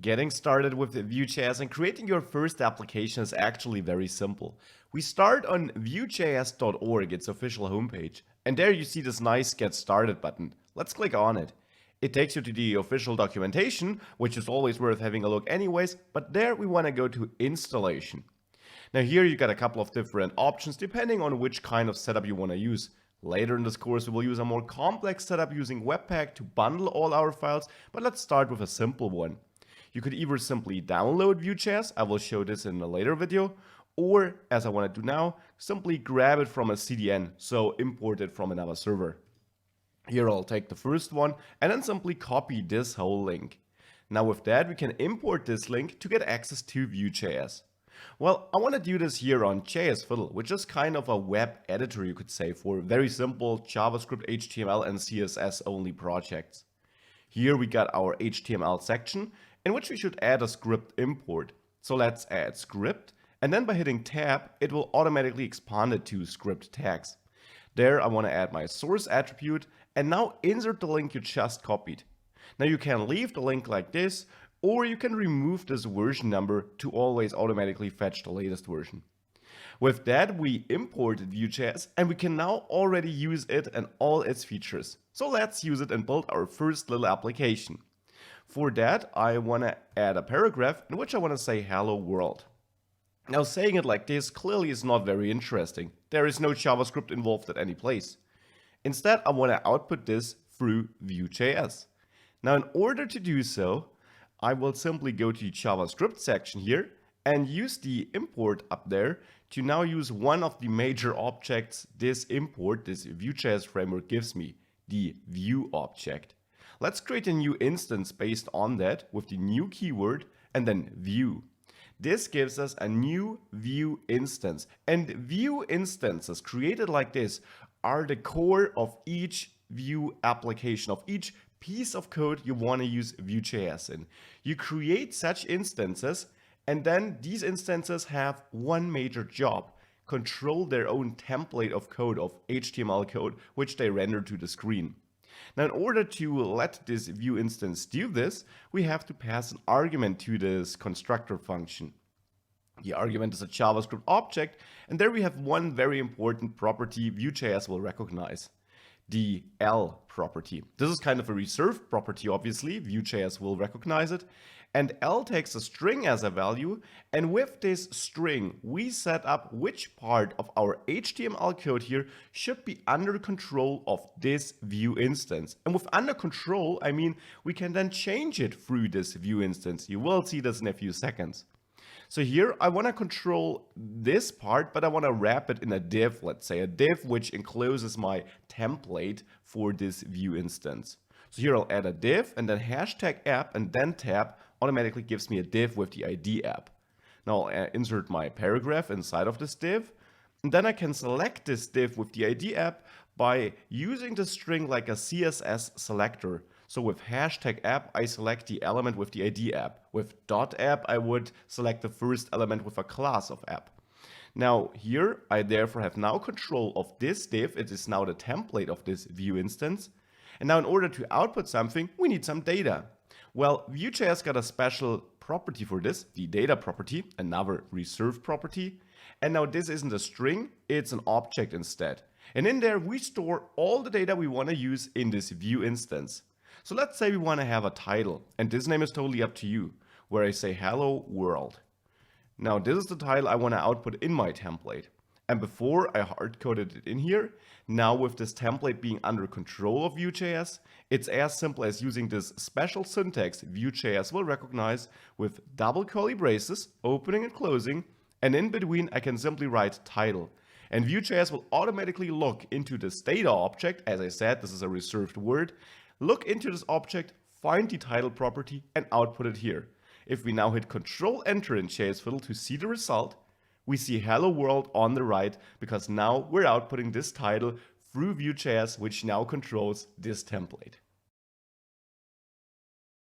Getting started with VueJs and creating your first application is actually very simple. We start on vuejs.org, its official homepage, and there you see this nice Get Started button. Let's click on it. It takes you to the official documentation, which is always worth having a look anyways, but there we want to go to Installation. Now here you got a couple of different options depending on which kind of setup you want to use. Later in this course we will use a more complex setup using Webpack to bundle all our files, but let's start with a simple one. You could either simply download VueJs, I will show this in a later video, or, as I want to do now, simply grab it from a CDN, so import it from another server. Here I'll take the first one and then simply copy this whole link. Now with that we can import this link to get access to VueJs. Well, I want to do this here on JSFiddle, which is kind of a web editor you could say for very simple JavaScript, HTML and CSS only projects. Here we got our HTML section, in which we should add a script import. So let's add script, and then by hitting tab, it will automatically expand it to script tags. There I want to add my source attribute, and now insert the link you just copied. Now you can leave the link like this, or you can remove this version number to always automatically fetch the latest version. With that we imported VueJs and we can now already use it and all its features. So let's use it and build our first little application. For that I want to add a paragraph in which I want to say hello world. Now saying it like this clearly is not very interesting. There is no JavaScript involved at any place. Instead I want to output this through VueJs. Now in order to do so, I will simply go to the JavaScript section here and use the import up there to now use one of the major objects this VueJs framework gives me, the Vue object. Let's create a new instance based on that with the new keyword and then Vue. This gives us a new Vue instance, and Vue instances created like this are the core of each Vue application, of each piece of code you want to use VueJs in. You create such instances, and then these instances have one major job: control their own template of code, of HTML code, which they render to the screen. Now in order to let this Vue instance do this, we have to pass an argument to this constructor function. The argument is a JavaScript object, and there we have one very important property VueJs will recognize: the L property. This is kind of a reserved property, obviously, VueJs will recognize it, and L takes a string as a value, and with this string we set up which part of our HTML code here should be under control of this Vue instance. And with under control I mean we can then change it through this Vue instance. You will see this in a few seconds. So here I want to control this part, but I want to wrap it in a div, let's say a div which encloses my template for this Vue instance. So here I'll add a div and then hashtag app and then tab automatically gives me a div with the ID app. Now I'll insert my paragraph inside of this div, and then I can select this div with the ID app by using the string like a CSS selector. So with hashtag app, I select the element with the ID app. With dot app, I would select the first element with a class of app. Now here, I therefore have now control of this div. It is now the template of this Vue instance. And now in order to output something, we need some data. Well, VueJs got a special property for this, the data property, another reserved property. And now this isn't a string, it's an object instead. And in there, we store all the data we want to use in this Vue instance. So let's say we want to have a title, and this name is totally up to you, where I say hello world. Now this is the title I want to output in my template. And before I hard-coded it in here, now with this template being under control of VueJs, it's as simple as using this special syntax VueJs will recognize with double curly braces, opening and closing, and in between I can simply write title. And VueJs will automatically look into this data object. As I said, this is a reserved word. Look into this object, find the title property and output it here. If we now hit Ctrl Enter in JSFiddle to see the result, we see hello world on the right because now we're outputting this title through VueJs, which now controls this template.